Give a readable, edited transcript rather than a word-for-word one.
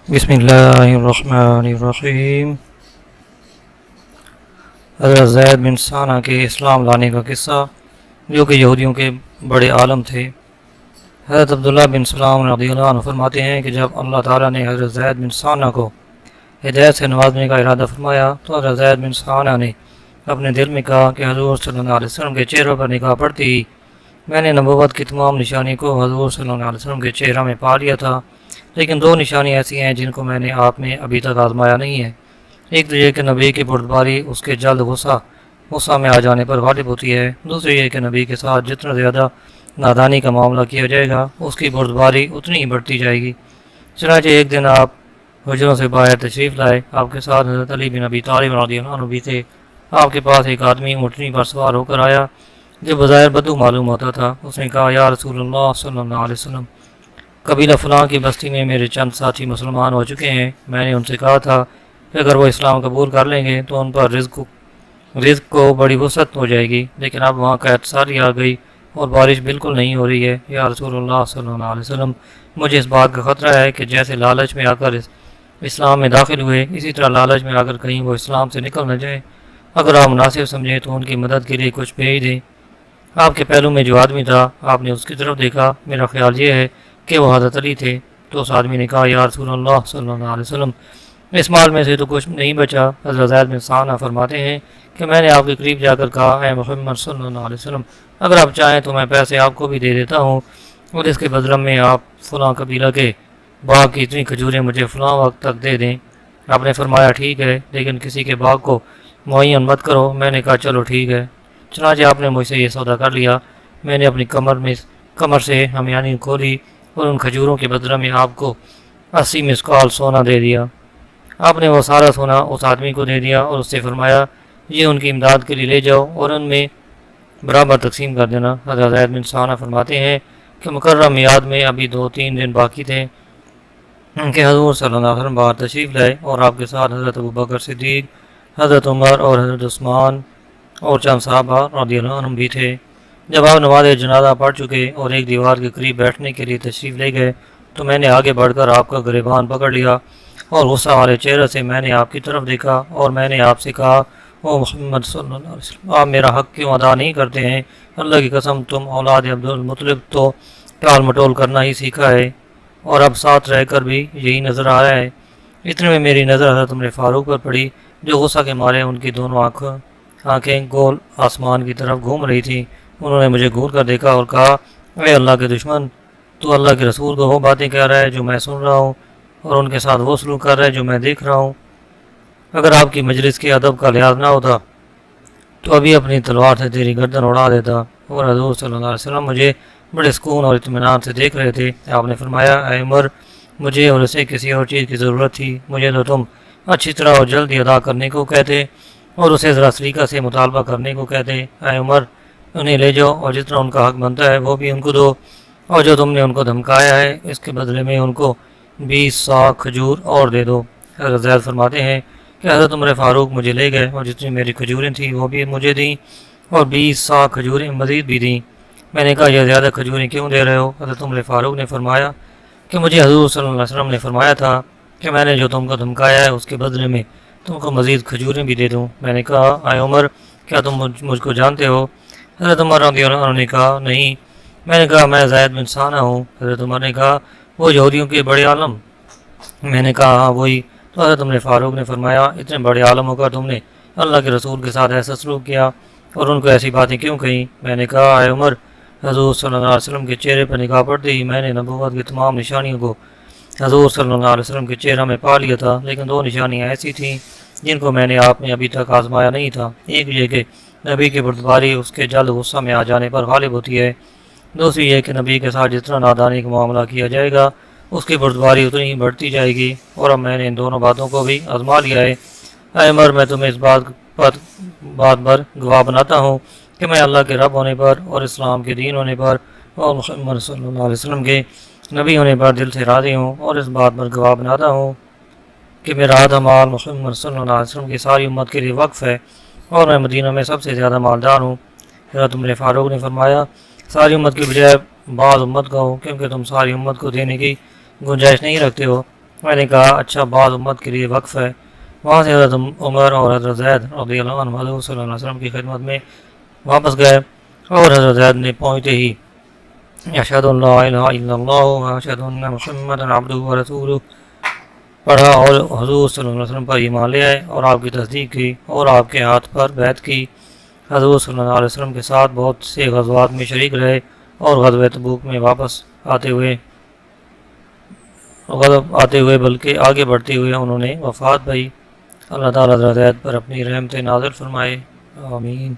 بسم اللہ الرحمن الرحیم۔ حضرت زید بن ثانہ کے اسلام لانے کا قصہ، جو کہ یہودیوں کے بڑے عالم تھے۔ حضرت عبداللہ بن سلام رضی اللہ عنہ فرماتے ہیں کہ جب اللہ تعالیٰ نے حضرت زید بن ثانہ کو ہدایت سے نوازنے کا ارادہ فرمایا تو حضرت زید بن ثانہ نے اپنے دل میں کہا کہ حضور صلی اللہ علیہ وسلم کے چہرے پر نگاہ پڑتی ہی میں نے نبوت کی تمام نشانی کو حضور صلی اللہ علیہ وسلم کے چہرہ میں پا لیا تھا، لیکن دو نشانی ایسی ہیں جن کو میں نے آپ میں ابھی تک آزمایا نہیں ہے۔ ایک تو یہ کہ نبی کی بردباری اس کے جلد غصہ میں آ جانے پر غالب ہوتی ہے، دوسری یہ کہ نبی کے ساتھ جتنا زیادہ نادانی کا معاملہ کیا جائے گا اس کی بردباری اتنی ہی بڑھتی جائے گی۔ چنانچہ ایک دن آپ حجروں سے باہر تشریف لائے، آپ کے ساتھ حضرت علی بن ابی طالب رضی اللہ عنہ بھی تھے۔ آپ کے پاس ایک آدمی اونٹنی پر سوار ہو کر آیا جو بظاہر بدو معلوم ہوتا تھا۔ اس نے کہا، یا رسول اللہ صلی اللہ علیہ وسلم، قبیلہ فلاں کی بستی میں میرے چند ساتھی مسلمان ہو چکے ہیں۔ میں نے ان سے کہا تھا کہ اگر وہ اسلام قبول کر لیں گے تو ان پر رزق کو بڑی وسعت ہو جائے گی، لیکن اب وہاں قحط سالی آ گئی اور بارش بالکل نہیں ہو رہی ہے۔ یا رسول اللہ صلی اللہ علیہ وسلم، مجھے اس بات کا خطرہ ہے کہ جیسے لالچ میں آ کر اسلام میں داخل ہوئے، اسی طرح لالچ میں آ کر کہیں وہ اسلام سے نکل نہ جائیں۔ اگر آپ مناسب سمجھیں تو ان کی مدد کے لیے کچھ بھیج دیں۔ آپ کے پہلو میں جو آدمی تھا، آپ نے اس کی طرف دیکھا، میرا خیال یہ ہے کہ وہ حضرت علی تھے۔ تو اس آدمی نے کہا، یا رسول اللہ صلی اللہ علیہ وسلم، اس مال میں سے تو کچھ نہیں بچا۔ حضرت زید بن ثانہ فرماتے ہیں کہ میں نے آپ کے قریب جا کر کہا، اے محمد صلی اللہ علیہ وسلم، اگر آپ چاہیں تو میں پیسے آپ کو بھی دے دیتا ہوں، اور اس کے بدلے میں آپ فلاں قبیلہ کے باغ کی اتنی کھجوریں مجھے فلاں وقت تک دے دیں۔ آپ نے فرمایا، ٹھیک ہے، لیکن کسی کے باغ کو معین مت کرو۔ میں نے کہا، چلو ٹھیک ہے۔ چنانچہ آپ نے مجھ سے یہ سودا کر لیا۔ میں نے اپنی کمر سے ہمیانی کھولی اور ان کھجوروں کے بدلے میں آپ کو 80 مسکال سونا دے دیا۔ آپ نے وہ سارا سونا اس آدمی کو دے دیا اور اس سے فرمایا، یہ ان کی امداد کے لیے لے جاؤ اور ان میں برابر تقسیم کر دینا۔ حضرت زید بن ثانہ فرماتے ہیں کہ مقررہ میعاد میں ابھی 2-3 دن باقی تھے کہ حضور صلی اللہ علیہ وسلم باہر تشریف لائے اور آپ کے ساتھ حضرت ابوبکر صدیق، حضرت عمر اور حضرت عثمان اور چند صحابہ رضی اللہ عنہم بھی تھے۔ جب آپ نماز جنازہ پڑھ چکے اور ایک دیوار کے قریب بیٹھنے کے لیے تشریف لے گئے تو میں نے آگے بڑھ کر آپ کا گریبان پکڑ لیا اور غصہ والے چہرے سے میں نے آپ کی طرف دیکھا اور میں نے آپ سے کہا، او محمد صلی اللہ علیہ وسلم، آپ میرا حق کیوں ادا نہیں کرتے ہیں؟ اللہ کی قسم، تم اولاد عبد المطلب تو ٹال مٹول کرنا ہی سیکھا ہے، اور اب ساتھ رہ کر بھی یہی نظر آ رہا ہے۔ اتنے میں میری نظر حضرت عمر فاروق پر پڑی، جو غصہ کے مارے ان کی دونوں آنکھیں گول آسمان کی طرف گھوم رہی تھیں۔ انہوں نے مجھے گھور کر دیکھا اور کہا، اے اللہ کے دشمن، تو اللہ کے رسول کو وہ باتیں کہہ رہا ہے جو میں سن رہا ہوں، اور ان کے ساتھ وہ سلوک کر رہا ہے جو میں دیکھ رہا ہوں۔ اگر آپ کی مجلس کے ادب کا لحاظ نہ ہوتا تو ابھی اپنی تلوار سے تیری گردن اڑا دیتا۔ اور حضور صلی اللہ علیہ وسلم مجھے بڑے سکون اور اطمینان سے دیکھ رہے تھے۔ آپ نے فرمایا، اے عمر، مجھے اور اسے کسی اور چیز کی ضرورت تھی، مجھے تو تم اچھی طرح اور جلدی ادا کرنے کو کہتے اور اسے ذرا سلیقہ سے مطالبہ کرنے کو کہتے۔ اے عمر، انہیں لے جاؤ اور جتنا ان کا حق بنتا ہے وہ بھی ان کو دو، اور جو تم نے ان کو دھمکایا ہے اس کے بدلے میں ان کو 20 سا کھجور اور دے دو۔ حضرت زید فرماتے ہیں کہ حضرت عمر فاروق مجھے لے گئے اور جتنی میری کھجوریں تھیں وہ بھی مجھے دیں اور 20 سا کھجوریں مزید بھی دیں۔ میں نے کہا، یہ زیادہ کھجوریں کیوں دے رہے ہو؟ حضرت عمر فاروق نے فرمایا کہ مجھے حضور صلی اللہ علیہ وسلم نے فرمایا تھا کہ میں نے جو تم کو دھمکایا ہے اس کے بدلے میں تم کو مزید کھجوریں بھی دے دوں۔ میں نے کہا، اے عمر، کیا تم مجھ کو جانتے ہو؟ حضرت عمر رضی اللہ عنہ نے کہا، نہیں۔ میں نے کہا، میں زید بن ثانہ ہوں۔ حضرت عمر نے کہا، وہ یہودیوں کے بڑے عالم؟ میں نے کہا، ہاں وہی۔ تو حضرت عمر فاروق نے فرمایا، اتنے بڑے عالم ہو کر تم نے اللہ کے رسول کے ساتھ ایسا سلوک کیا اور ان کو ایسی باتیں کیوں کہیں؟ میں نے کہا، اے عمر، حضور صلی اللہ علیہ وسلم کے چہرے پر نگاہ پڑتے ہی میں نے نبوت کی تمام نشانیوں کو حضور صلی اللہ علیہ وسلم کے چہرہ میں پا لیا تھا، لیکن 2 نشانیاں ایسی تھیں جن کو میں نے آپ میں ابھی تک آزمایا نہیں تھا۔ ایک یہ کہ نبی کی بردباری اس کے جلد غصہ میں آ جانے پر غالب ہوتی ہے، دوسری یہ کہ نبی کے ساتھ جتنا نادانی کا معاملہ کیا جائے گا اس کی بردباری اتنی ہی بڑھتی جائے گی، اور اب میں نے ان دونوں باتوں کو بھی آزما لیا ہے۔ اے عمر، میں تمہیں اس بات پر گواہ بناتا ہوں کہ میں اللہ کے رب ہونے پر اور اسلام کے دین ہونے پر اور محمد صلی اللہ علیہ وسلم کے نبی ہونے پر دل سے راضی ہوں، اور اس بات پر گواہ بناتا ہوں کہ میرا آدھا مال محمد صلی اللہ علیہ وسلم کی ساری امت کے لیے وقف ہے، اور میں مدینہ میں سب سے زیادہ مالدار ہوں۔ حضرت عمر فاروق نے فرمایا، ساری امت کی بجائے بعض امت کا ہو، کیونکہ تم ساری امت کو دینے کی گنجائش نہیں رکھتے ہو۔ میں نے کہا اچھا بعض امت کے لیے وقف ہے۔ وہاں سے حضرت عمر اور حضرت زید رضی اللہ عنہ حضور صلی اللہ علیہ وسلم کی خدمت میں واپس گئے، اور حضرت زید نے پہنچتے ہی اشہد ان لا الہ الا اللہ و اشہد ان محمد عبدہ و رسولہ پڑھا، اور حضور صلی اللہ علیہ وسلم پر ایمان لے آئے اور آپ کی تصدیق کی اور آپ کے ہاتھ پر بیعت کی۔ حضور صلی اللہ علیہ وسلم کے ساتھ بہت سے غزوات میں شریک رہے، اور غزوہ تبوک میں واپس آتے ہوئے بلکہ آگے بڑھتے ہوئے انہوں نے وفات پائی۔ اللہ تعالیٰ حضرت زید پر اپنی رحمت نازل فرمائے، آمین۔